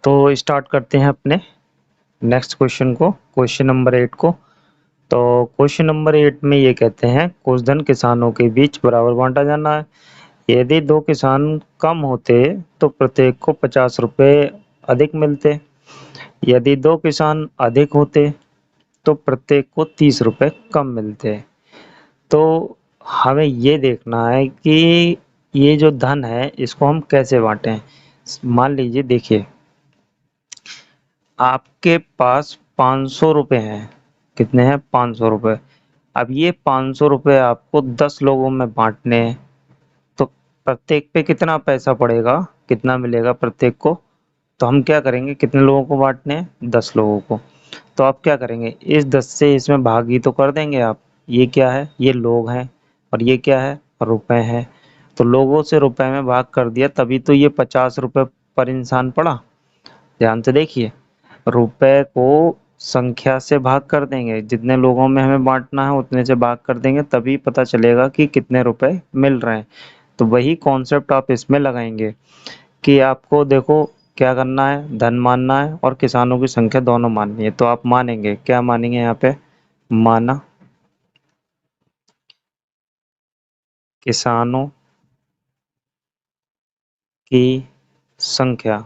तो स्टार्ट करते हैं अपने नेक्स्ट क्वेश्चन को, क्वेश्चन नंबर 8 को। तो क्वेश्चन नंबर 8 में ये कहते हैं कुछ धन किसानों के बीच बराबर बांटा जाना है। यदि दो किसान कम होते तो प्रत्येक को 50 रुपये अधिक मिलते। यदि दो किसान अधिक होते तो प्रत्येक को 30 रुपये कम मिलते। तो हमें ये देखना है कि ये जो धन है इसको हम कैसे बांटें। मान लीजिए, देखिए आपके पास 500 रुपये हैं। कितने हैं? 500 रुपये। अब ये 500 रुपये आपको 10 लोगों में बांटने हैं। तो प्रत्येक पे कितना पैसा पड़ेगा, कितना मिलेगा प्रत्येक को? तो हम क्या करेंगे, कितने लोगों को बांटने हैं? 10 लोगों को। तो आप क्या करेंगे, इस 10 से इसमें भाग ही तो कर देंगे आप। ये क्या है? ये लोग हैं। और ये क्या है? रुपए हैं। तो लोगों से रुपए में भाग कर दिया, तभी तो ये 50 रुपये पर इंसान पड़ा। ध्यान से देखिए, रुपए को संख्या से भाग कर देंगे, जितने लोगों में हमें बांटना है उतने से भाग कर देंगे, तभी पता चलेगा कि कितने रुपए मिल रहे हैं। तो वही कॉन्सेप्ट आप इसमें लगाएंगे कि आपको देखो क्या करना है, धन मानना है और किसानों की संख्या दोनों माननी है। तो आप मानेंगे, क्या मानेंगे यहाँ पे? माना किसानों की संख्या।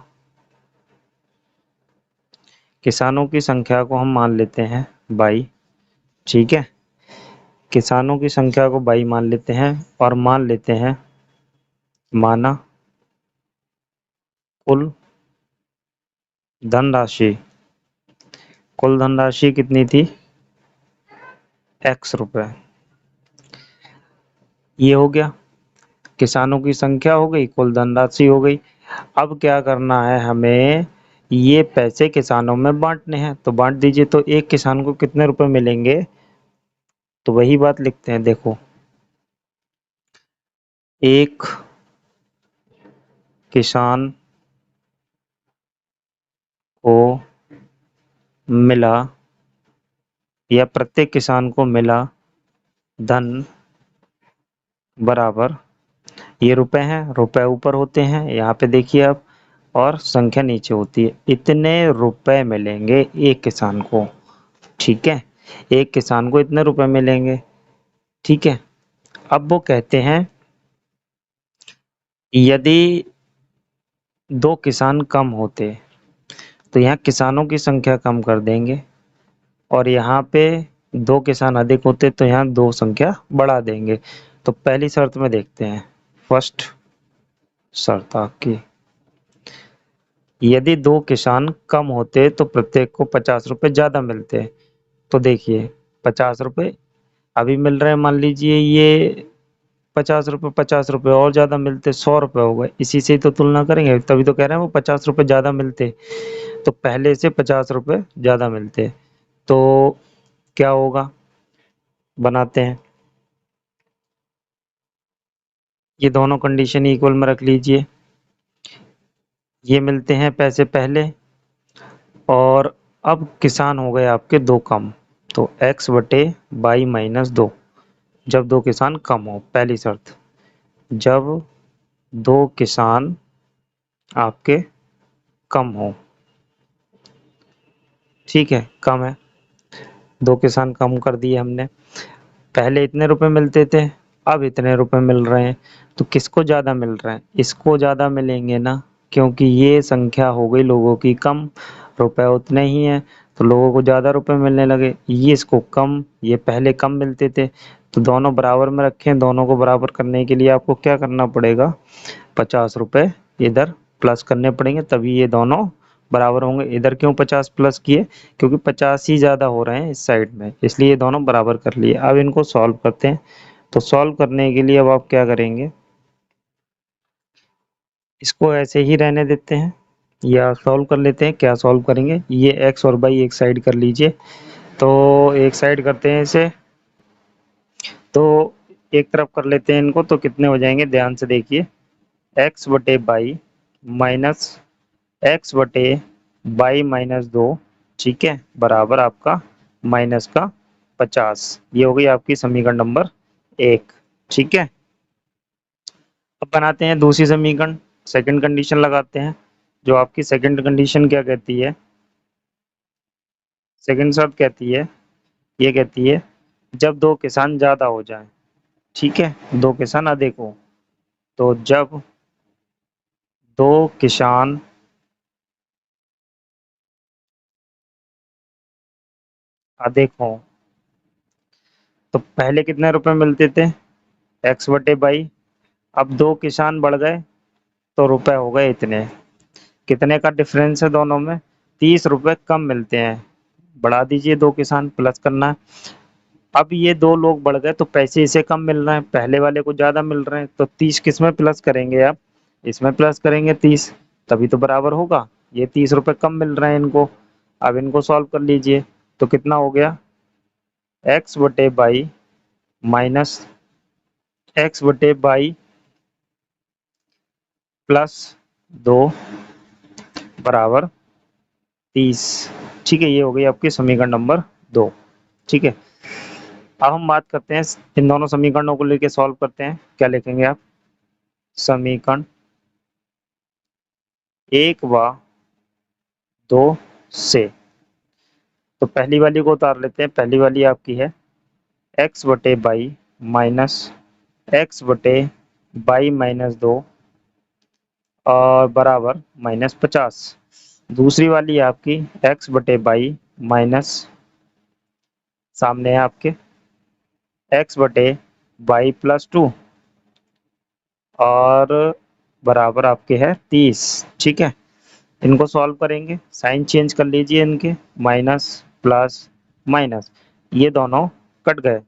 किसानों की संख्या को हम मान लेते हैं 22। ठीक है, किसानों की संख्या को 22 मान लेते हैं और मान लेते हैं माना कुल धनराशि। कुल धनराशि कितनी थी? x रुपए। ये हो गया, किसानों की संख्या हो गई, कुल धनराशि हो गई। अब क्या करना है हमें, ये पैसे किसानों में बांटने हैं। तो बांट दीजिए। तो एक किसान को कितने रुपए मिलेंगे? तो वही बात लिखते हैं, देखो एक किसान को मिला या प्रत्येक किसान को मिला धन बराबर, ये रुपए हैं, रुपए ऊपर होते हैं यहाँ पे देखिए आप, और संख्या नीचे होती है। इतने रुपए मिलेंगे एक किसान को। ठीक है, एक किसान को इतने रुपए मिलेंगे। ठीक है, अब वो कहते हैं यदि दो किसान कम होते, तो यहाँ किसानों की संख्या कम कर देंगे, और यहाँ पे दो किसान अधिक होते तो यहाँ दो संख्या बढ़ा देंगे। तो पहली शर्त में देखते हैं, फर्स्ट शर्त आपकी, यदि दो किसान कम होते तो प्रत्येक को 50 रुपये ज्यादा मिलते। तो देखिए 50 रुपये अभी मिल रहे हैं, मान लीजिए ये 50 रुपये, 50 रुपये और ज्यादा मिलते 100 रुपये हो गए। इसी से ही तो तुलना करेंगे, तभी तो कह रहे हैं वो 50 रुपये ज्यादा मिलते। तो पहले से 50 रुपये ज्यादा मिलते। तो क्या होगा, बनाते हैं, ये दोनों कंडीशन इक्वल में रख लीजिए। ये मिलते हैं पैसे पहले, और अब किसान हो गए आपके दो कम। तो x बटे 22 - 2, जब दो किसान कम हो। पहली शर्त, जब दो किसान आपके कम हो। ठीक है, कम है, दो किसान कम कर दिए हमने। पहले इतने रुपए मिलते थे, अब इतने रुपए मिल रहे हैं। तो किसको ज्यादा मिल रहे हैं? इसको ज्यादा मिलेंगे ना, क्योंकि ये संख्या हो गई लोगों की कम, रुपए उतने ही हैं, तो लोगों को ज्यादा रुपए मिलने लगे। ये इसको कम, ये पहले कम मिलते थे। तो दोनों बराबर में रखें। दोनों को बराबर करने के लिए आपको क्या करना पड़ेगा, 50 रुपए इधर प्लस करने पड़ेंगे, तभी ये दोनों बराबर होंगे। इधर क्यों 50 प्लस किए? क्योंकि 50 ही ज्यादा हो रहे हैं इस साइड में, इसलिए ये दोनों बराबर कर लिए। अब इनको सॉल्व करते हैं। तो सॉल्व करने के लिए अब आप क्या करेंगे, इसको ऐसे ही रहने देते हैं या सॉल्व कर लेते हैं। क्या सॉल्व करेंगे, ये x और y एक साइड कर लीजिए। तो एक साइड करते हैं इसे, तो एक तरफ कर लेते हैं इनको। तो कितने हो जाएंगे, ध्यान से देखिए, x बटे 22 माइनस x बटे 22 - 2, ठीक है, बराबर आपका माइनस का 50। ये हो गई आपकी समीकरण नंबर 1। ठीक है, अब बनाते हैं दूसरी समीकरण, सेकंड कंडीशन लगाते हैं। जो आपकी सेकंड कंडीशन क्या कहती है, सेकंड शर्त कहती है, ये कहती है जब दो किसान ज्यादा हो जाए, ठीक है, दो किसान अधिक हो, तो जब दो किसान अधिक हो, तो पहले कितने रुपए मिलते थे, एक्स बटे बाई, अब दो किसान बढ़ गए तो रुपए हो गए इतने, कितने का डिफरेंस है दोनों में, 30 रुपए कम मिलते हैं, बढ़ा दीजिए दो किसान, प्लस करना है। अब ये दो लोग बढ़ गए तो पैसे इसे कम मिल रहे हैं, पहले वाले को ज्यादा मिल रहे हैं, तो 30 किस में प्लस करेंगे आप, इसमें प्लस करेंगे 30, तभी तो बराबर होगा। ये 30 रुपए कम मिल रहे हैं इनको, अब इनको सॉल्व कर लीजिए, तो कितना हो गया, एक्स बटे बाई माइनस एक्स बटे बाई प्लस 2 बराबर 30। ठीक है, ये हो गई आपकी समीकरण नंबर 2। ठीक है, अब हम बात करते हैं, इन दोनों समीकरणों को लेके सॉल्व करते हैं, क्या लिखेंगे आप, समीकरण 1 व 2 से, तो पहली वाली को उतार लेते हैं, पहली वाली आपकी है एक्स बटे बाई माइनस एक्स बटे बाई माइनस 2 और बराबर -50। दूसरी वाली है आपकी एक्स बटे बाई माइनस, सामने है आपके एक्स बटे बाई प्लस 2 और बराबर आपके है 30। ठीक है, इनको सॉल्व करेंगे, साइन चेंज कर लीजिए इनके, माइनस प्लस माइनस, ये दोनों कट गए।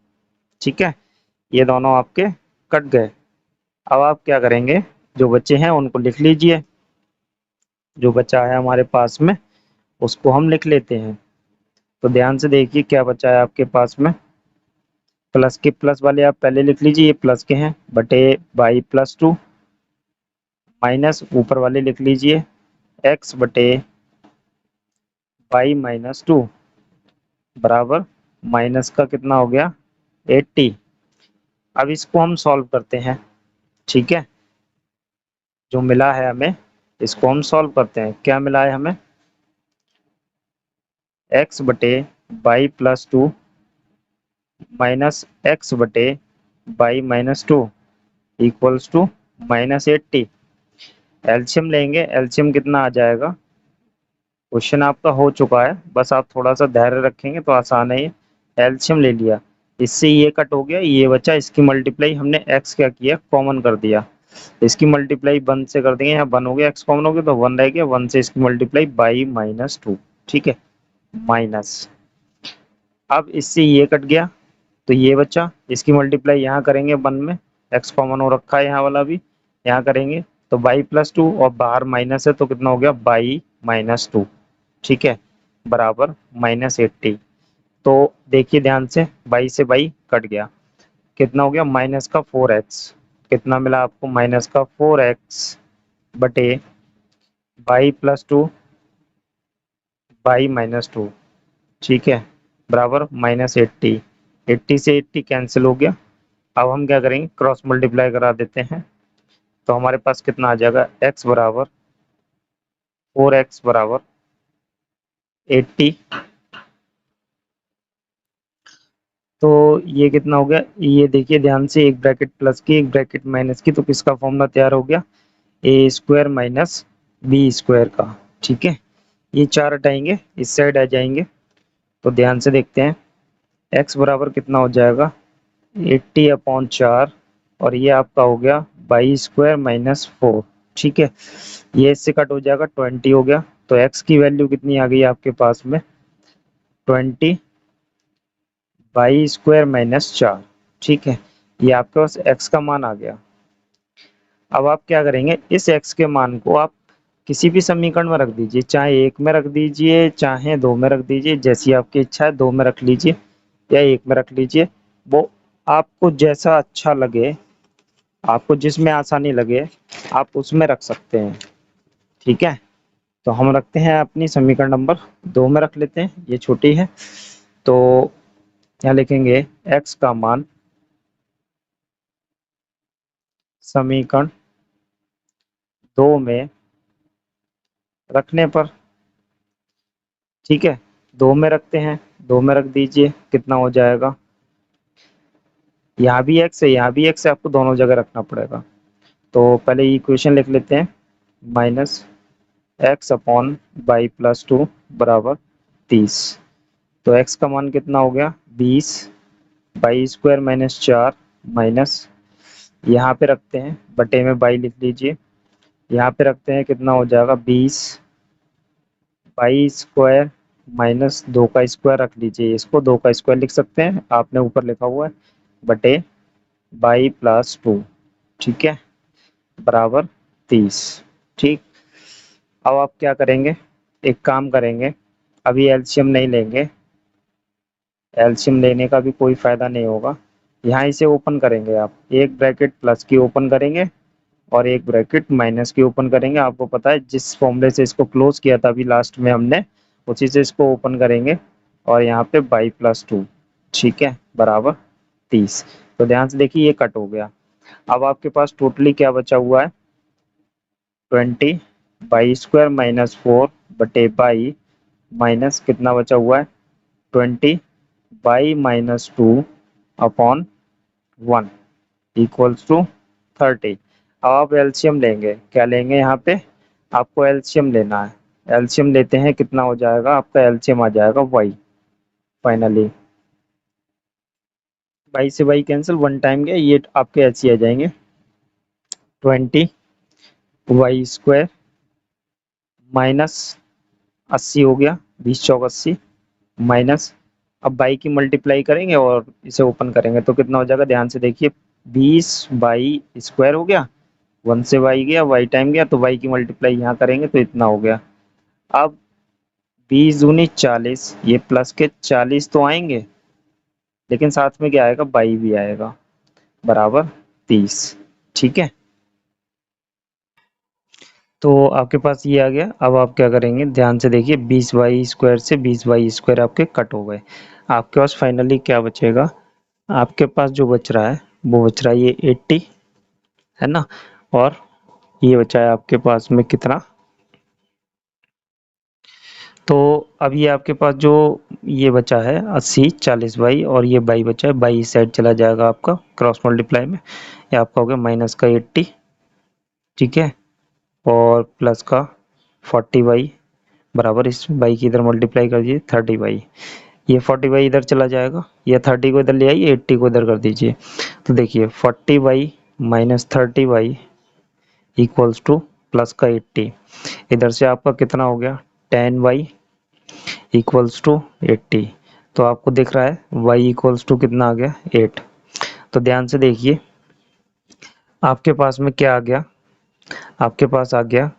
ठीक है, ये दोनों आपके कट गए। अब आप क्या करेंगे, जो बच्चे हैं उनको लिख लीजिए, जो बचा है हमारे पास में उसको हम लिख लेते हैं। तो ध्यान से देखिए क्या बचा है आपके पास में, प्लस के प्लस वाले आप पहले लिख लीजिए, ये प्लस के हैं, बटे बाई प्लस 2 माइनस ऊपर वाले लिख लीजिए एक्स बटे बाई माइनस 2 बराबर माइनस का कितना हो गया 80। अब इसको हम सॉल्व करते हैं। ठीक है, जो मिला है हमें इसको हम सॉल्व करते हैं, क्या मिला है हमें, एक्स बटे बाई प्लस 2 माइनस एक्स बटे by minus 2 equals to -80। LCM लेंगे, एलसीएम कितना आ जाएगा, क्वेश्चन आपका हो चुका है, बस आप थोड़ा सा धैर्य रखेंगे तो आसान है ये। एलसीएम ले लिया, इससे ये कट हो गया, ये बचा, इसकी मल्टीप्लाई हमने एक्स क्या किया, कॉमन कर दिया, इसकी मल्टीप्लाई 1 से कर देंगे, यहाँ 1 हो गया, एक्स कॉमन हो गया तो 1 रह गया, 1 से इसकी मल्टीप्लाई बाई -2। ठीक है, माइनस, अब इससे ये कट गया तो ये बचा, इसकी मल्टीप्लाई यहाँ करेंगे 1 में, एक्स कॉमन हो रखा है यहाँ वाला भी, यहाँ करेंगे तो बाई प्लस 2 और बाहर माइनस है तो कितना हो गया बाई -2। ठीक है, बराबर -80। तो देखिए ध्यान से, बाई से बाई कट गया, कितना हो गया माइनस का 4x, कितना मिला आपको, माइनस का 4x बटे बाई प्लस 2 बाई -2। ठीक है, बराबर -80। 80 से 80 कैंसिल हो गया। अब हम क्या करेंगे, क्रॉस मल्टीप्लाई करा देते हैं, तो हमारे पास कितना आ जाएगा, x बराबर 4x बराबर 80। तो ये कितना हो गया, ये देखिए ध्यान से, एक ब्रैकेट प्लस की एक ब्रैकेट माइनस की, तो किसका फॉर्मूला तैयार हो गया, ए स्क्वायर माइनस बी स्क्वायर का। ठीक है, ये चार हटाएंगे, इस साइड आ जाएंगे, तो ध्यान से देखते हैं, x बराबर कितना हो जाएगा 80/4 और ये आपका हो गया बाई स्क्वायर -4। ठीक है, ये इससे कट हो जाएगा, 20 हो गया, तो x की वैल्यू कितनी आ गई आपके पास में, 20 बाई स्क्वायर -4। ठीक है, ये आपके पास x का मान आ गया। अब आप क्या करेंगे, इस x के मान को आप किसी भी समीकरण में रख दीजिए, चाहे एक में रख दीजिए चाहे दो में रख दीजिए, जैसी आपकी इच्छा है, दो में रख लीजिए या एक में रख लीजिए, वो आपको जैसा अच्छा लगे, आपको जिसमें आसानी लगे आप उसमें रख सकते हैं। ठीक है, तो हम रखते हैं अपनी समीकरण नंबर 2 में रख लेते हैं, ये छोटी है, तो यहाँ लिखेंगे x का मान समीकरण 2 में रखने पर, ठीक है, 2 में रखते हैं, 2 में रख दीजिए, कितना हो जाएगा, यहाँ भी x है यहाँ भी x है, आपको दोनों जगह रखना पड़ेगा। तो पहले इक्वेशन लिख लेते हैं, minus x upon by plus 2 बराबर 30। तो x का मान कितना हो गया 20, बाई स्क्वायर माइनस 4 माइनस, यहाँ पे रखते हैं बटे में बाई लिख लीजिए, यहाँ पे रखते हैं कितना हो जाएगा 20 बाई स्क्वायर माइनस 2 का स्क्वायर रख लीजिए, इसको 2 का स्क्वायर लिख सकते हैं, आपने ऊपर लिखा हुआ है, बटे बाई प्लस 2, ठीक है, बराबर 30। ठीक, अब आप क्या करेंगे, एक काम करेंगे, अभी एलसीएम नहीं लेंगे, एलसीएम लेने का भी कोई फायदा नहीं होगा, यहाँ इसे ओपन करेंगे आप, एक ब्रैकेट प्लस की ओपन करेंगे और एक ब्रैकेट माइनस की ओपन करेंगे, आपको पता है जिस फॉर्मूले से इसको क्लोज किया था अभी लास्ट में हमने, उसी से इसको ओपन करेंगे और यहाँ पे बाई प्लस 2, ठीक है, बराबर 30। तो ध्यान से देखिए ये कट हो गया, अब आपके पास टोटली क्या बचा हुआ है 20 बाई स्क्वायर माइनस 4 बटे बाई माइनस कितना बचा हुआ है 20 by minus 2 upon 1 equals to 30। अब आप एलसीएम लेंगे, क्या लेंगे यहाँ पे, आपको एलसीएम लेना है, एलसीएम लेते हैं कितना हो जाएगा, आपका एलसीएम आ जाएगा वाई, फाइनली वाई से वाई कैंसिल, वन टाइम गया, ये आपके ऐसे आ जाएंगे 20 वाई स्क्वायर माइनस 80 हो गया, 20 चौक 80 माइनस, अब बाई की मल्टीप्लाई करेंगे और इसे ओपन करेंगे तो कितना हो जाएगा, ध्यान से देखिए 20 बाई स्क्वायर हो गया, 1 से वाई गया, वाई टाइम गया, तो वाई की मल्टीप्लाई यहाँ करेंगे तो इतना हो गया। अब 20 दूनी 40, ये प्लस के 40 तो आएंगे, लेकिन साथ में क्या आएगा बाई भी आएगा, बराबर 30, ठीक है। तो आपके पास ये आ गया, अब आप क्या करेंगे ध्यान से देखिए, 20 वाई स्क्वायर से 20 वाई स्क्वायर आपके कट हो गए, आपके पास फाइनली क्या बचेगा, आपके पास जो बच रहा है वो बच रहा है ये 80 है ना, और ये बचा है आपके पास में कितना, तो अब ये आपके पास जो ये बचा है 80 40 बाई, और ये बाई बचा है, बाई इस साइड चला जाएगा आपका क्रॉस मल्टीप्लाई में, ये आपका हो गया माइनस का 80, ठीक है, और प्लस का 40 बाई बराबर इस बाई की इधर मल्टीप्लाई कर दीजिए 30 बाई, ये 40 बाई इधर चला जाएगा, ये 30 को इधर ले आइए, 80 को इधर कर दीजिए, तो देखिए 40 by minus 30 by equals two plus का 80, इधर से आपका कितना हो गया 10 वाई इक्वल्स टू 80, तो आपको दिख रहा है y इक्वल्स टू कितना आ गया 8। तो ध्यान से देखिए आपके पास में क्या आ गया, आपके पास आ गया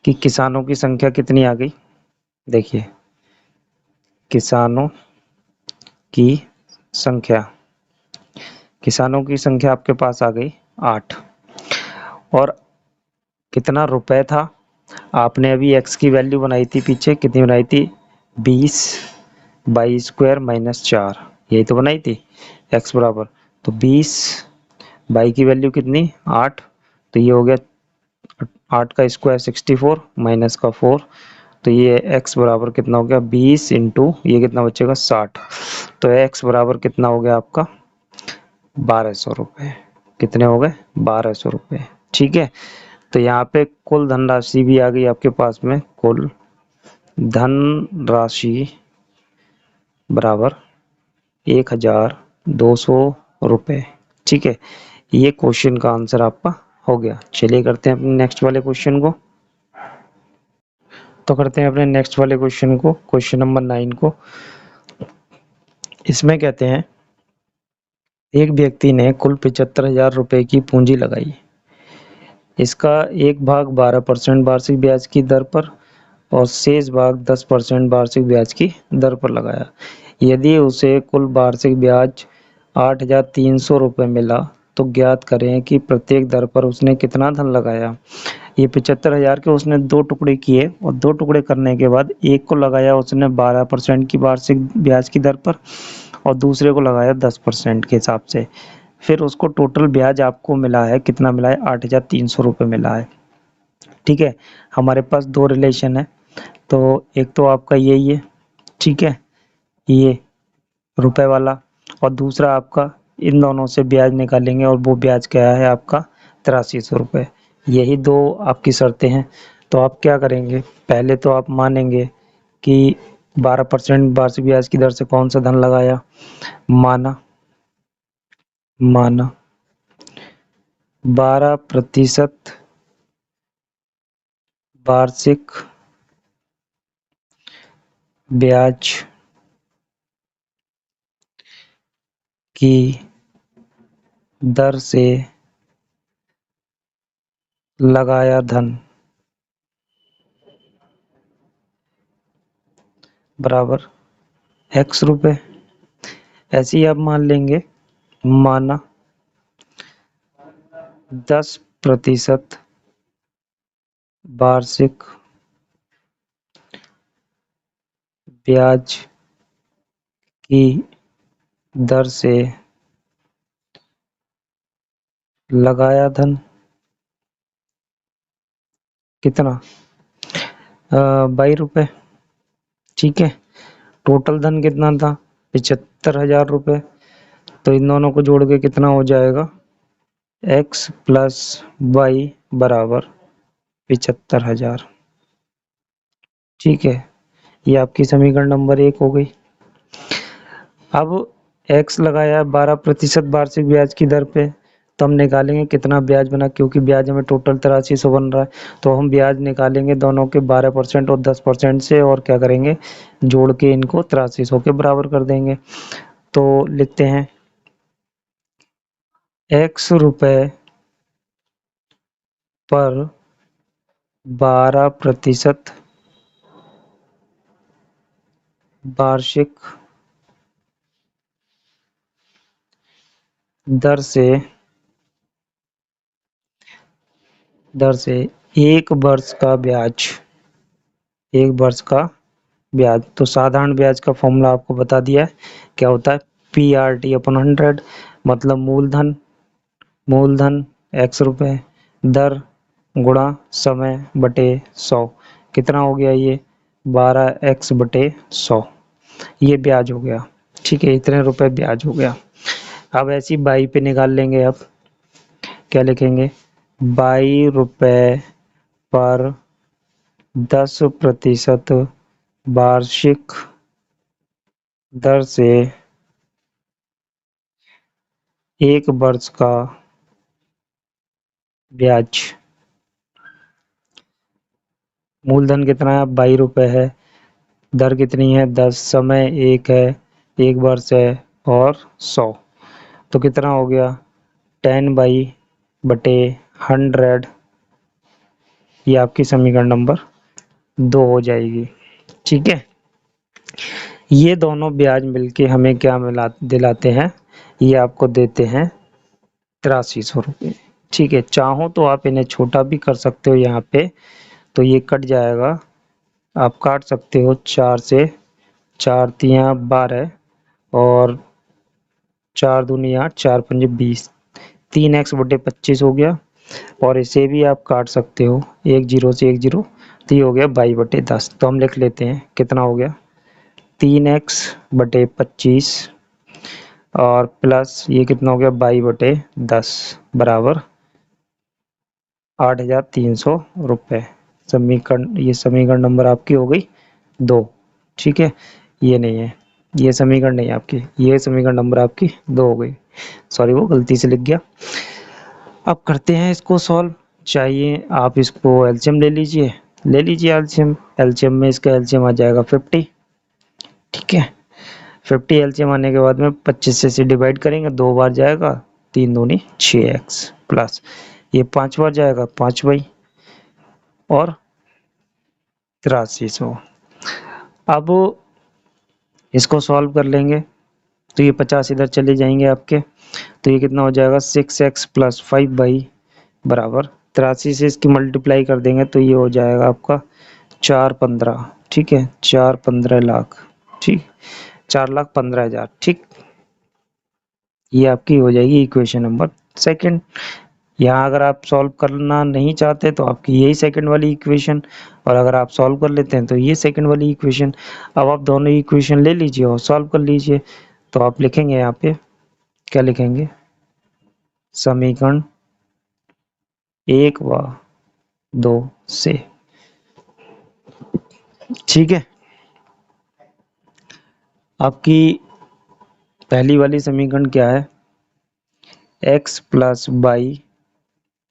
कि किसानों की संख्या कितनी आ गई, देखिए किसानों की संख्या, किसानों की संख्या आपके पास आ गई 8, और कितना रुपए था, आपने अभी x की वैल्यू बनाई थी पीछे, कितनी बनाई थी 20 बाई स्क्वायर माइनस 4, यही तो बनाई थी x बराबर, तो 20 बाई की वैल्यू कितनी 8, तो ये हो गया 8 का स्क्वायर 64 माइनस का 4, तो ये x बराबर कितना हो गया 20 इंटू ये कितना बचेगा 60, तो x बराबर कितना हो गया आपका 1200 रुपये, कितने हो गए 1200 रुपये, ठीक है। तो यहाँ पे कुल धनराशि भी आ गई आपके पास में, कुल धनराशि बराबर 1200 रुपये, ठीक है, ये क्वेश्चन का आंसर आपका हो गया। चलिए करते हैं अपने नेक्स्ट वाले क्वेश्चन को, तो करते हैं अपने नेक्स्ट वाले क्वेश्चन को, क्वेश्चन नंबर 9 को। इसमें कहते हैं एक व्यक्ति ने कुल 75,000 रुपये की पूंजी लगाई, इसका एक भाग 12% वार्षिक ब्याज की दर पर और शेष भाग 10% वार्षिक ब्याज की दर पर लगाया, यदि उसे कुल वार्षिक ब्याज 8,300 रुपये मिला तो ज्ञात करें कि प्रत्येक दर पर उसने कितना धन लगाया। ये 75,000 के उसने 2 टुकड़े किए और 2 टुकड़े करने के बाद एक को लगाया उसने 12% की वार्षिक ब्याज की दर पर और दूसरे को लगाया 10% के हिसाब से, फिर उसको टोटल ब्याज आपको मिला है, कितना मिला है 8,300 रुपये मिला है। ठीक है, हमारे पास दो रिलेशन है, तो एक तो आपका यही है, ठीक है, ये रुपए वाला, और दूसरा आपका इन दोनों से ब्याज निकालेंगे और वो ब्याज क्या है आपका 8300 रुपये। यही दो आपकी शर्तें हैं। तो आप क्या करेंगे, पहले तो आप मानेंगे कि 12% वार्षिक ब्याज की दर से कौन सा धन लगाया, माना माना 12% वार्षिक ब्याज की दर से लगाया धन बराबर x रुपए। ऐसे ही आप मान लेंगे, माना 10% वार्षिक ब्याज की दर से लगाया धन कितना, 22 रुपये। ठीक है, टोटल धन कितना था, 75,000 रुपये। तो इन दोनों को जोड़ के कितना हो जाएगा, x प्लस वाई बराबर 75,000। ठीक है, ये आपकी समीकरण नंबर 1 हो गई। अब x लगाया 12% वार्षिक ब्याज की दर पे, तो हम निकालेंगे कितना ब्याज बना, क्योंकि ब्याज हमें टोटल 8300 बन रहा है, तो हम ब्याज निकालेंगे दोनों के 12% और 10% से, और क्या करेंगे, जोड़ के इनको 8300 के बराबर कर देंगे। तो लिखते हैं x रुपए पर 12% वार्षिक दर से एक वर्ष का ब्याज, एक वर्ष का ब्याज। तो साधारण ब्याज का फॉर्मूला आपको बता दिया है, क्या होता है, PRT अपन 100, मतलब मूलधन x रुपए, दर गुणा समय बटे 100, कितना हो गया ये 12x बटे 100, ये ब्याज हो गया। ठीक है, इतने रुपए ब्याज हो गया। अब ऐसी बाई पे निकाल लेंगे, अब क्या लिखेंगे, 22 रुपए पर 10% वार्षिक दर से एक वर्ष का ब्याज। मूलधन कितना है, 22 रुपए है, दर कितनी है 10, समय 1 है, एक वर्ष है, और 100, तो कितना हो गया 10/100। ये आपकी समीकरण नंबर 2 हो जाएगी। ठीक है, ये दोनों ब्याज मिलके हमें क्या मिला दिलाते हैं, ये आपको देते हैं 8300 रुपये। ठीक है, चाहो तो आप इन्हें छोटा भी कर सकते हो यहाँ पे, तो ये कट जाएगा, आप काट सकते हो 4 से, 4×3=12, और 4×2=8, 4×5=20, 3x बटे 25 हो गया। और इसे भी आप काट सकते हो, 1 0 से 1 0, तो ये हो गया 22/10। तो हम लिख लेते हैं कितना हो गया, 3x बटे 25, और प्लस ये कितना हो गया 22/10 बराबर 8,300 रुपये। समीकरण, ये समीकरण नंबर आपकी हो गई 2। ठीक है, ये नहीं है, ये समीकरण नहीं है आपकी, ये समीकरण नंबर आपकी 2 हो गई। सॉरी, वो गलती से लिख गया। अब करते हैं इसको सॉल्व। चाहिए आप इसको एलसीएम ले लीजिए, एलसीएम। एलसीएम में इसका एलसीएम आ जाएगा 50। ठीक है, 50 एलसीएम आने के बाद में 25 से इसे डिवाइड करेंगे, 2 बार जाएगा, 3 दूनी 6x, प्लस ये 5 बार जाएगा, 5 और 8300। अब इसको सॉल्व कर लेंगे, तो ये 50 इधर चले जाएंगे आपके, तो ये कितना हो जाएगा 6x प्लस 5 बराबर 83 से इसकी मल्टीप्लाई कर देंगे, तो ये हो जाएगा आपका 415। ठीक है, 415 लाख। ठीक, 4,15,000। ठीक, ये आपकी हो जाएगी इक्वेशन नंबर 2। यहाँ अगर आप सॉल्व करना नहीं चाहते तो आपकी यही सेकंड वाली इक्वेशन, और अगर आप सॉल्व कर लेते हैं तो ये सेकंड वाली इक्वेशन। अब आप दोनों इक्वेशन ले लीजिए और सॉल्व कर लीजिए। तो आप लिखेंगे यहाँ पे, क्या लिखेंगे, समीकरण 1 व 2 से। ठीक है, आपकी पहली वाली समीकरण क्या है, x प्लस वाई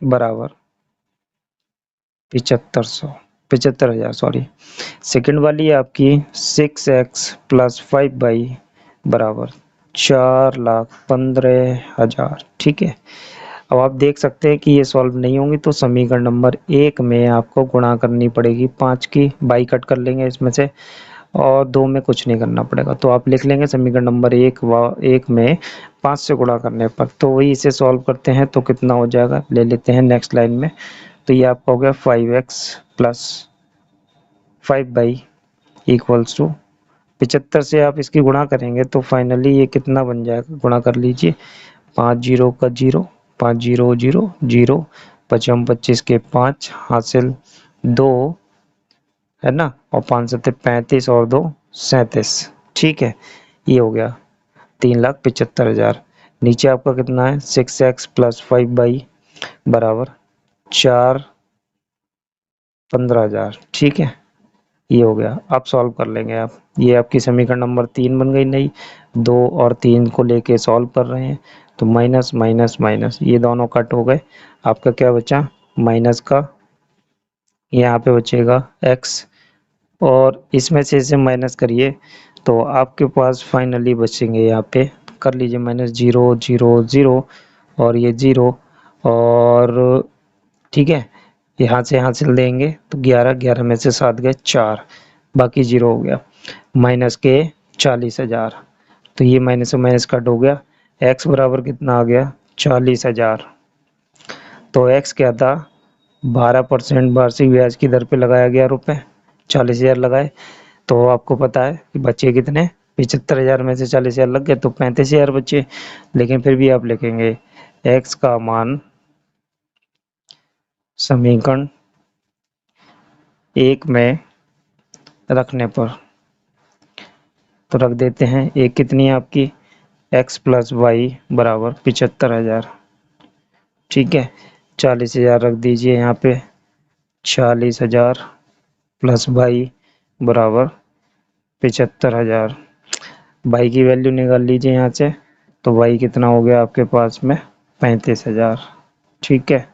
बराबर 75,000 सॉरी। सेकंड वाली है आपकी 6x प्लस 5y बराबर 4,15,000। ठीक है, अब आप देख सकते हैं कि ये सॉल्व नहीं होंगी, तो समीकरण नंबर 1 में आपको गुणा करनी पड़ेगी 5 की, बाई कट कर लेंगे इसमें से, और 2 में कुछ नहीं करना पड़ेगा। तो आप लिख लेंगे समीकरण नंबर 1 में 5 से गुणा करने पर। तो वही इसे सॉल्व करते हैं तो कितना हो जाएगा, ले लेते हैं नेक्स्ट लाइन में। तो ये आपका हो गया 5x plus 5y equals to 75 से आप इसकी गुणा करेंगे तो फाइनली ये कितना बन जाएगा, गुणा कर लीजिए, 5 जीरो का 0, 5 जीरो 0 0, 55 25 के 5 हासिल 2 है ना, और 5 सत्ते 35 और 2 37। ठीक है, ये हो गया 3,75,000। नीचे आपका कितना है, 6x प्लस 5y बराबर 4,15,000। ठीक है, ये हो गया। अब सॉल्व कर लेंगे आप, ये आपकी समीकरण नंबर 3 बन गई। नहीं, 2 और 3 को लेके सॉल्व कर रहे हैं, तो माइनस माइनस माइनस ये दोनों कट हो गए। आपका क्या बचा, माइनस का यहाँ पे बचेगा x, और इसमें से इसे माइनस करिए तो आपके पास फाइनली बचेंगे, यहाँ पे कर लीजिए माइनस 0 0 0 और ये 0, और ठीक है, यहाँ से हासिल देंगे तो 11 11 में से 7 गए 4, बाकी 0 हो गया, माइनस के 40,000। तो ये माइनस से माइनस कट हो गया, x बराबर कितना आ गया, 40,000। तो x क्या था, 12% वार्षिक ब्याज की दर पे लगाया गया रुपए, 40,000 लगाए, तो आपको पता है कि बचे कितने, 75,000 में से 40,000 लग गए तो 35,000 बचे। लेकिन फिर भी आप लिखेंगे x का मान समीकरण 1 में रखने पर, तो रख देते हैं, एक कितनी है आपकी, x प्लस वाई बराबर 75,000। ठीक है, 40,000 रख दीजिए यहाँ पे, 40,000 प्लस वाई बराबर 75,000। वाई की वैल्यू निकाल लीजिए यहाँ से, तो वाई कितना हो गया आपके पास में, 35,000। ठीक है,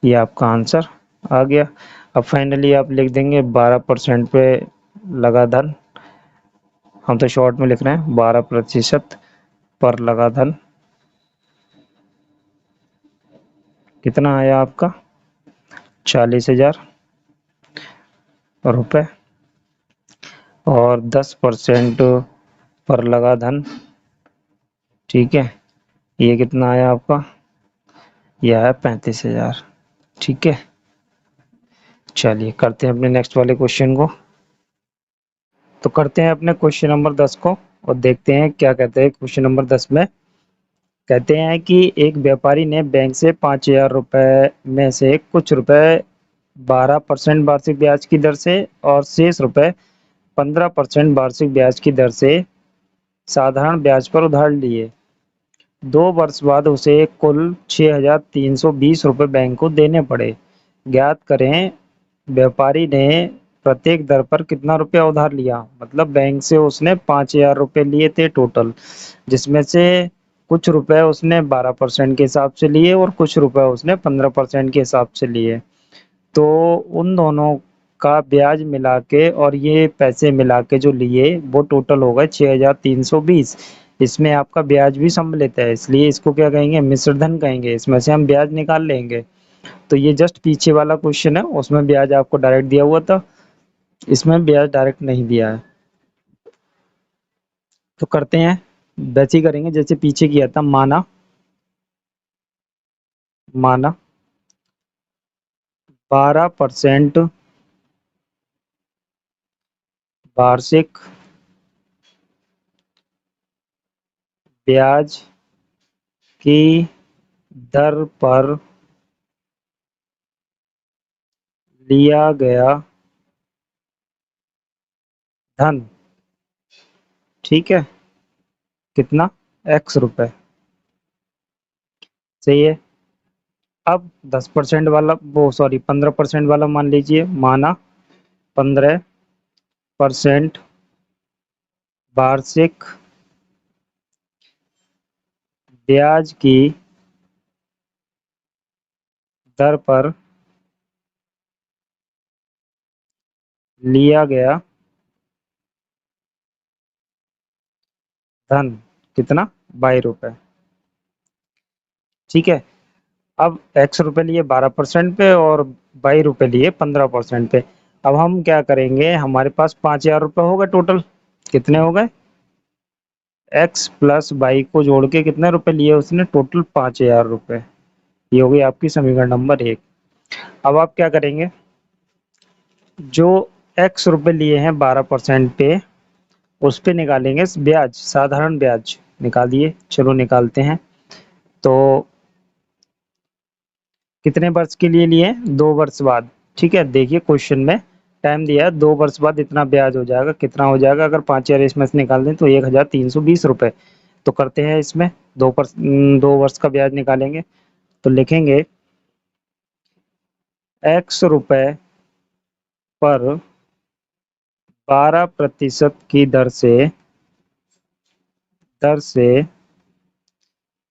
ये आपका आंसर आ गया। अब फाइनली आप लिख देंगे 12% पे लगा धन, हम तो शॉर्ट में लिख रहे हैं, 12% पर लगा धन कितना आया आपका, 40,000 रुपये, और 10% पर लगा धन, ठीक है, ये कितना आया आपका, यह है 35,000। ठीक है, चलिए करते हैं अपने नेक्स्ट वाले क्वेश्चन को। तो करते हैं अपने क्वेश्चन नंबर 10 को, और देखते हैं क्या कहते हैं क्वेश्चन नंबर 10 में। कहते हैं कि एक व्यापारी ने बैंक से 5,000 रुपए में से कुछ रुपए 12% वार्षिक ब्याज की दर से और शेष रुपए 15% वार्षिक ब्याज की दर से साधारण ब्याज पर उधार लिए। 2 वर्ष बाद उसे कुल 6,320 रुपये बैंक को देने पड़े। ज्ञात करें व्यापारी ने प्रत्येक दर पर कितना रुपया उधार लिया। मतलब बैंक से उसने 5,000 रुपये लिए थे टोटल, जिसमें से कुछ रुपए उसने 12% के हिसाब से लिए और कुछ रुपए उसने 15% के हिसाब से लिए। तो उन दोनों का ब्याज मिला के और ये पैसे मिला के जो लिए वो टोटल हो गए 6,320। इसमें आपका ब्याज भी सम्मिलित है, इसलिए इसको क्या कहेंगे, मिश्र धन कहेंगे। इसमें से हम ब्याज निकाल लेंगे। तो ये जस्ट पीछे वाला क्वेश्चन है, उसमें ब्याज आपको डायरेक्ट दिया हुआ था, इसमें ब्याज डायरेक्ट नहीं दिया है। तो करते हैं, वैसे ही करेंगे जैसे पीछे किया था। माना माना 12% वार्षिक ब्याज की दर पर लिया गया धन, ठीक है, कितना, x रुपए। सही है। अब 10% वाला, वो सॉरी 15% वाला मान लीजिए, माना 15% वार्षिक ब्याज की दर पर लिया गया धन, कितना, 22 रुपए। ठीक है। अब x रुपए लिए 12% पे और 22 रुपए लिए 15% पे। अब हम क्या करेंगे, हमारे पास 5,000 रुपये हो गए टोटल। कितने हो गए, x प्लस वाई को जोड़ के कितने रुपए लिए उसने, टोटल 5,000 रुपये। ये हो गई आपकी समीकरण नंबर 1। अब आप क्या करेंगे, जो x रुपए लिए हैं 12% पे, उस पे निकालेंगे ब्याज, साधारण ब्याज। निकालिए, चलो निकालते हैं। तो कितने वर्ष के लिए लिए, 2 वर्ष बाद। ठीक है, देखिए क्वेश्चन में टाइम दिया है, 2 वर्ष बाद इतना ब्याज हो जाएगा। कितना हो जाएगा, अगर 5,000 इसमें से निकाल दें तो 1,320 रुपये। तो करते हैं इसमें, 2 वर्ष का ब्याज निकालेंगे। तो लिखेंगे x रुपए पर 12% की दर से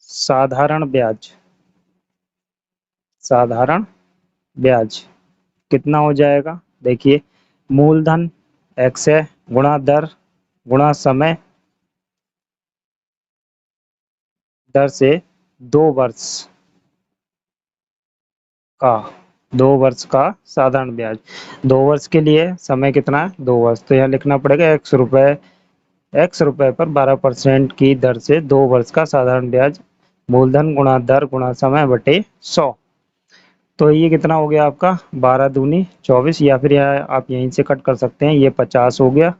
साधारण ब्याज, साधारण ब्याज कितना हो जाएगा। देखिए, मूलधन x है, गुणा दर, गुणा समय, दर से 2 वर्ष का 2 वर्ष का साधारण ब्याज। 2 वर्ष के लिए समय कितना है, 2 वर्ष। तो यहाँ लिखना पड़ेगा x रुपए पर 12% की दर से 2 वर्ष का साधारण ब्याज, मूलधन गुणा दर गुणा समय बटे 100। तो ये कितना हो गया आपका, 12 दूनी 24, या फिर आप यहीं से कट कर सकते हैं, ये 50 हो गया,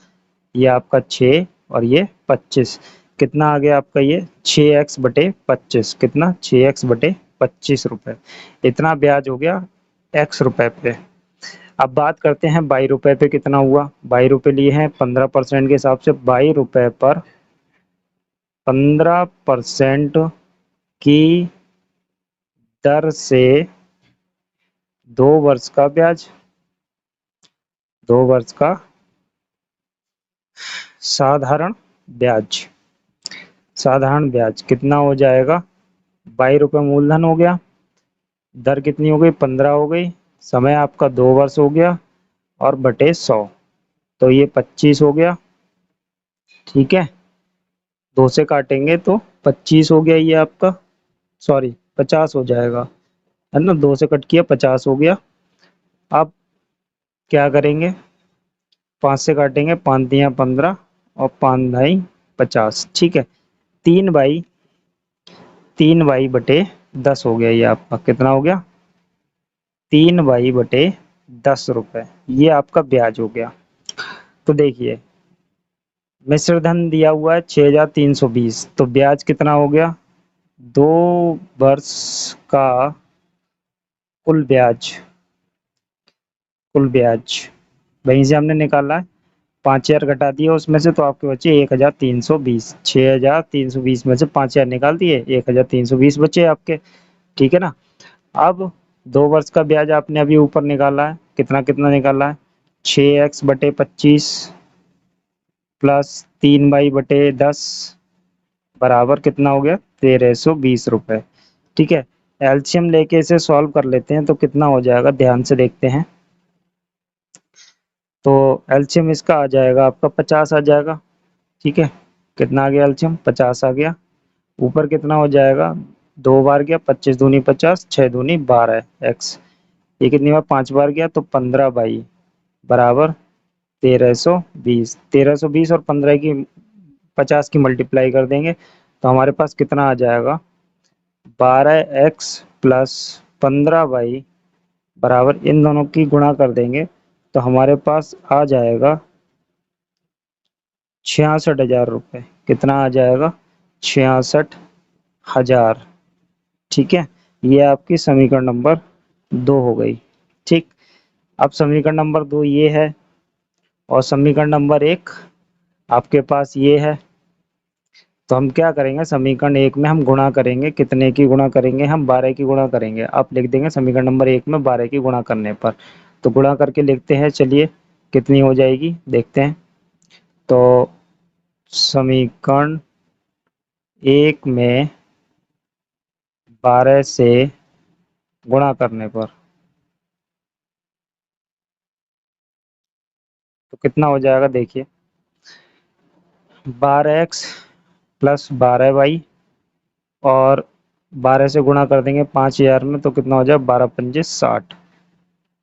ये आपका 6 और ये 25। कितना आ गया आपका, ये 6x/25, कितना, 6x/25 रुपए। इतना ब्याज हो गया x रुपए पे। अब बात करते हैं 22 रुपए पे, कितना हुआ। 22 रुपए लिए हैं 15% के हिसाब से, 22 रुपए पर 15% की दर से 2 वर्ष का ब्याज, 2 वर्ष का साधारण ब्याज। साधारण ब्याज कितना हो जाएगा, 22 रुपये मूलधन हो गया, दर कितनी हो गई, 15 हो गई, समय आपका 2 वर्ष हो गया, और बटे 100, तो ये 25 हो गया। ठीक है, 2 से काटेंगे तो 25 हो गया ये आपका, सॉरी 50 हो जाएगा, है ना, 2 से कट किया 50 हो गया। अब क्या करेंगे, 5 से काटेंगे, 5 × 15 और 5 × 2 = 50। ठीक है, 3/10 हो गया ये आपका, कितना हो गया, 3/10 रुपए। ये आपका ब्याज हो गया। तो देखिए, मिश्र धन दिया हुआ है 6,320, तो ब्याज कितना हो गया, 2 वर्ष का कुल ब्याज, कुल ब्याज वहीं से हमने निकाला है, 5,000 घटा दिए उसमें से, तो आपके बचे 1,320। 6,320 में से 5,000 निकाल दिए, 1,320 बचे आपके। ठीक है ना। अब 2 वर्ष का ब्याज आपने अभी ऊपर निकाला है, कितना कितना निकाला है, 6x/25 प्लस 3y/10 बराबर कितना हो गया, 1,320 रुपये। ठीक है, एलसीएम लेके इसे सॉल्व कर लेते हैं तो कितना हो जाएगा, ध्यान से देखते हैं। तो एलसीएम इसका आ जाएगा आपका 50 आ जाएगा। ठीक है, कितना आ गया एलसीएम, 50 आ गया। ऊपर कितना हो जाएगा, 2 बार गया, 25 दूनी 50, 6 दूनी 12 x। ये कितनी बार, 5 बार गया, तो 15 बराबर 1,320। 1,320 और 50 की मल्टीप्लाई कर देंगे तो हमारे पास कितना आ जाएगा, 12x प्लस 15 बराबर, इन दोनों की गुणा कर देंगे तो हमारे पास आ जाएगा 66,000 रुपये। कितना आ जाएगा, 66,000। ठीक है, ये आपकी समीकरण नंबर 2 हो गई। ठीक। अब समीकरण नंबर 2 ये है और समीकरण नंबर 1 आपके पास ये है। तो हम क्या करेंगे, समीकरण 1 में हम गुणा करेंगे, कितने की गुणा करेंगे, हम 12 की गुणा करेंगे। आप लिख देंगे समीकरण नंबर 1 में 12 की गुणा करने पर। तो गुणा करके लिखते हैं, चलिए कितनी हो जाएगी देखते हैं। तो समीकरण 1 में 12 से गुणा करने पर तो कितना हो जाएगा, देखिए 12x प्लस 12y और 12 से गुणा कर देंगे 5000 में, तो कितना हो जाए 12 पंजे 60।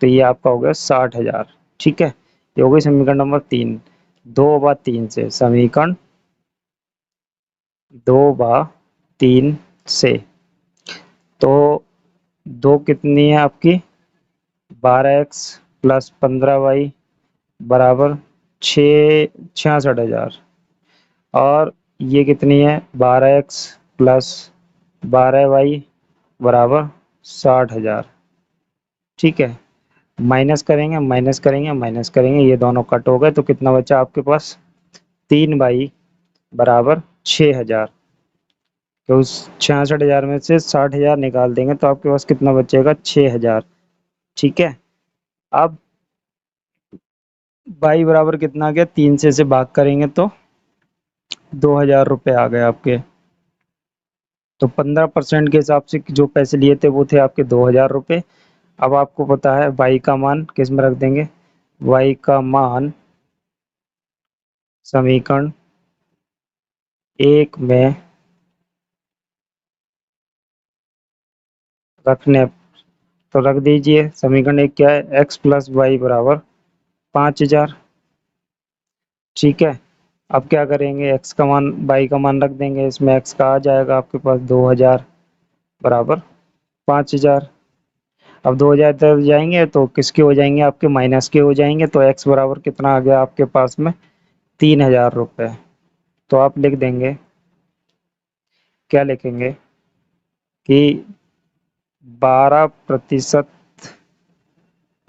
तो ये आपका हो गया 60,000। ठीक है, ये हो गई समीकरण नंबर 3। 2/3 से, समीकरण 2/3 से तो 2 कितनी है आपकी, 12x प्लस 15y बराबर 66,000 और ये कितनी है 12x प्लस 12y बराबर 60,000। ठीक है, माइनस करेंगे माइनस करेंगे माइनस करेंगे, ये दोनों कट हो गए, तो कितना बचा आपके पास 3y बराबर 6,000। तो उस 66,000 में से 60,000 निकाल देंगे तो आपके पास कितना बचेगा 6,000। ठीक है, अब y बराबर कितना आ गया, 3 से भाग करेंगे तो 2,000 रुपये आ गए आपके। तो 15% के हिसाब से जो पैसे लिए थे वो थे आपके 2,000 रुपये। अब आपको पता है y का मान किस में रख देंगे, y का मान समीकरण 1 में रखने, तो रख दीजिए समीकरण 1 क्या है, x प्लस वाई बराबर 5,000। ठीक है, अब क्या करेंगे, x का मान y का मान रख देंगे, इसमें x का आ जाएगा आपके पास 2,000 बराबर 5,000। अब 2,000 इधर जाएंगे तो किसके हो जाएंगे, आपके माइनस के हो जाएंगे। तो x बराबर कितना आ गया आपके पास में 3,000 रुपये। तो आप लिख देंगे, क्या लिखेंगे कि 12%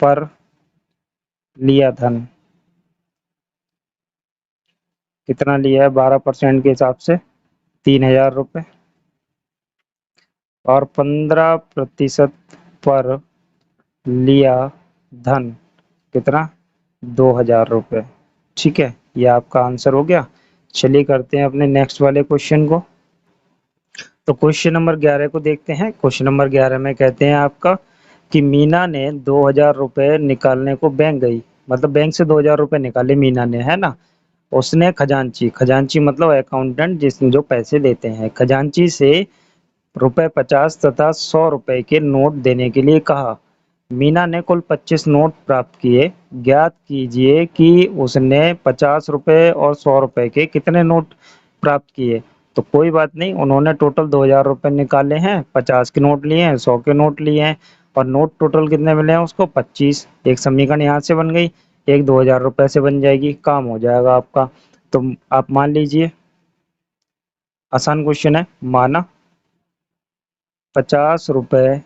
पर लिया धन, कितना लिया है 12% के हिसाब से 3,000 रुपये, और 15% पर लिया धन कितना 2,000 रुपये। ठीक है, ये आपका आंसर हो गया। चलिए करते हैं अपने नेक्स्ट वाले क्वेश्चन को। तो क्वेश्चन नंबर 11 को देखते हैं। क्वेश्चन नंबर 11 में कहते हैं आपका कि मीना ने 2,000 रुपये निकालने को बैंक गई, मतलब बैंक से 2,000 रुपये निकाले मीना ने, है ना। उसने खजांची, खजांची मतलब अकाउंटेंट जिसने जो पैसे देते हैं, खजांची से रुपए 50 तथा 100 रुपए के नोट देने के लिए कहा। मीना ने कुल 25 नोट प्राप्त किए। ज्ञात कीजिए कि उसने 50 रुपए और 100 रुपए के कितने नोट प्राप्त किए। तो कोई बात नहीं, उन्होंने टोटल 2,000 रुपये निकाले हैं, 50 के नोट लिए हैं, 100 के नोट लिए हैं और नोट टोटल कितने मिले हैं उसको 25। एक समीकरण यहाँ से बन गई, एक 2,000 रुपये से बन जाएगी, काम हो जाएगा आपका। तो आप मान लीजिए, आसान क्वेश्चन है, माना 50 रुपए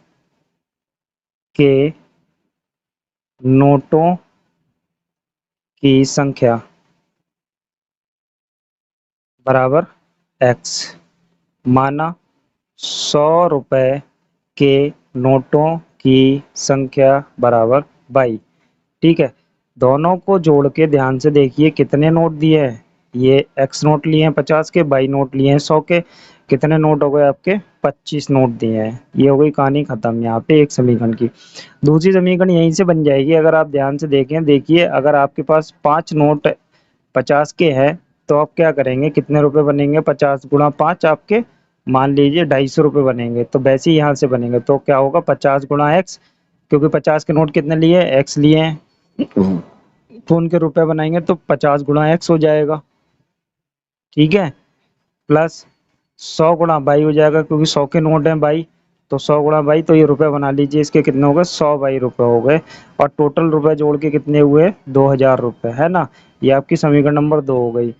के नोटों की संख्या बराबर x, माना 100 रुपए के नोटों की संख्या बराबर y। ठीक है, दोनों को जोड़ के ध्यान से देखिए कितने नोट दिए हैं। ये x नोट लिए हैं 50 के, y नोट लिए हैं 100 के, कितने नोट हो गए आपके 25 नोट दिए हैं। ये हो गई कहानी खत्म यहाँ पे एक समीकरण की। दूसरी समीकरण यहीं से बन जाएगी, अगर आप ध्यान से देखें, देखिए अगर आपके पास 5 नोट 50 के हैं तो आप क्या करेंगे, कितने रुपए बनेंगे, 50 गुणा 5 आपके मान लीजिए 250 रुपये बनेंगे। तो वैसे ही यहाँ से बनेंगे, तो क्या होगा 50 गुणा x, क्योंकि 50 के नोट कितने लिए x लिए हैं, तो उनके रुपए बनाएंगे तो 50 गुणा x हो जाएगा। ठीक है, प्लस 100 गुणा बाई हो जाएगा, क्योंकि 100 के नोट हैं बाई, तो 100 गुणा बाई, तो ये रुपए बना लीजिए, इसके कितने हो गए 100 बाई रुपए हो गए। और टोटल रुपए जोड़ के कितने हुए 2,000 रुपये, है ना। ये आपकी समीकरण नंबर 2 हो गई।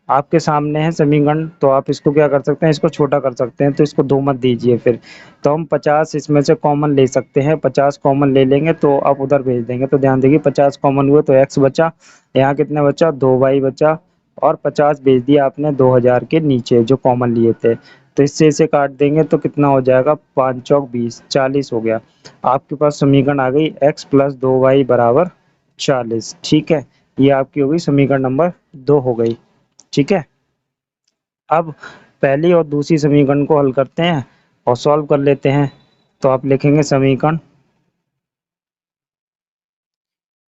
आपके सामने है समीकरण, तो आप इसको क्या कर सकते हैं, इसको छोटा कर सकते हैं, तो इसको 2 मत दीजिए फिर। तो हम 50 इसमें से कॉमन ले सकते हैं, 50 कॉमन ले लेंगे तो आप उधर भेज देंगे। तो ध्यान देखिए 50 कॉमन हुए तो x बचा, यहाँ कितना बचा 2y बचा, और 50 भेज दिया आपने 2000 के नीचे जो कॉमन लिए थे। तो इससे इसे काट देंगे तो कितना हो जाएगा, 5 चौक 20, 40 हो गया। आपके पास समीकरण आ गई x प्लस 2y बराबर 40। ठीक है, ये आपकी हो गई समीकरण नंबर 2 हो गई। ठीक है, अब पहली और दूसरी समीकरण को हल करते हैं और सॉल्व कर लेते हैं। तो आप लिखेंगे समीकरण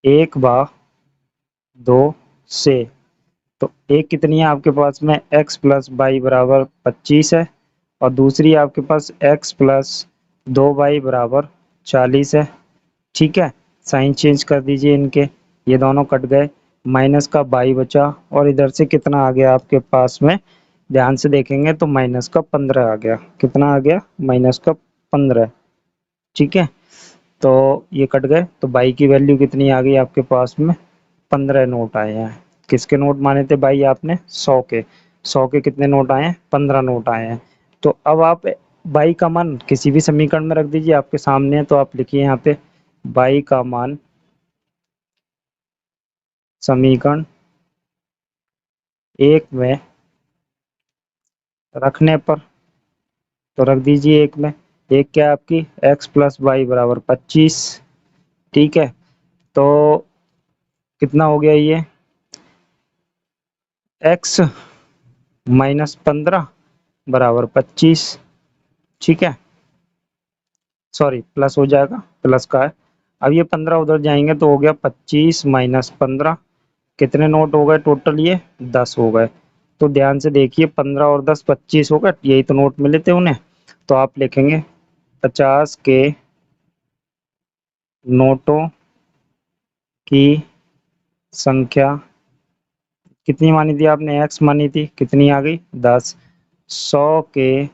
1/2 से, तो एक कितनी है आपके पास में x प्लस बाई बराबर 25 है, और दूसरी आपके पास x प्लस 2y बराबर 40 है। ठीक है, साइन चेंज कर दीजिए इनके, ये दोनों कट गए, माइनस का बाई बचा, और इधर से कितना आ गया आपके पास में, ध्यान से देखेंगे तो माइनस का 15 आ गया। कितना आ गया, माइनस का 15। ठीक है, तो ये कट गए, तो बाई की वैल्यू कितनी आ गई आपके पास में, 15 नोट आए हैं। किसके नोट माने थे भाई आपने, 100 के। 100 के कितने नोट आए हैं, 15 नोट आए हैं। तो अब आप बाई का मान किसी भी समीकरण में रख दीजिए, आपके सामने है, तो आप लिखिए यहाँ पे बाई का मान समीकरण 1 में रखने पर, तो रख दीजिए 1 में। एक क्या है आपकी x प्लस वाई बराबर 25। ठीक है, तो कितना हो गया ये, x माइनस 15 बराबर 25। ठीक है, सॉरी प्लस हो जाएगा, प्लस का है। अब ये 15 उधर जाएंगे तो हो गया 25 माइनस 15, कितने नोट हो गए टोटल, ये 10 हो गए। तो ध्यान से देखिए 15 और 10 25 हो गए, यही तो नोट मिले थे उन्हें। तो आप लिखेंगे 50 के नोटों की संख्या कितनी मानी थी आपने, x मानी थी, कितनी आ गई 10। 100 के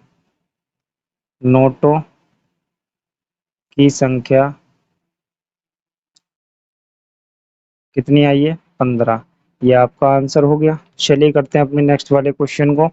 नोटों की संख्या कितनी आई है, 15। ये आपका आंसर हो गया। चलिए करते हैं अपने नेक्स्ट वाले क्वेश्चन को।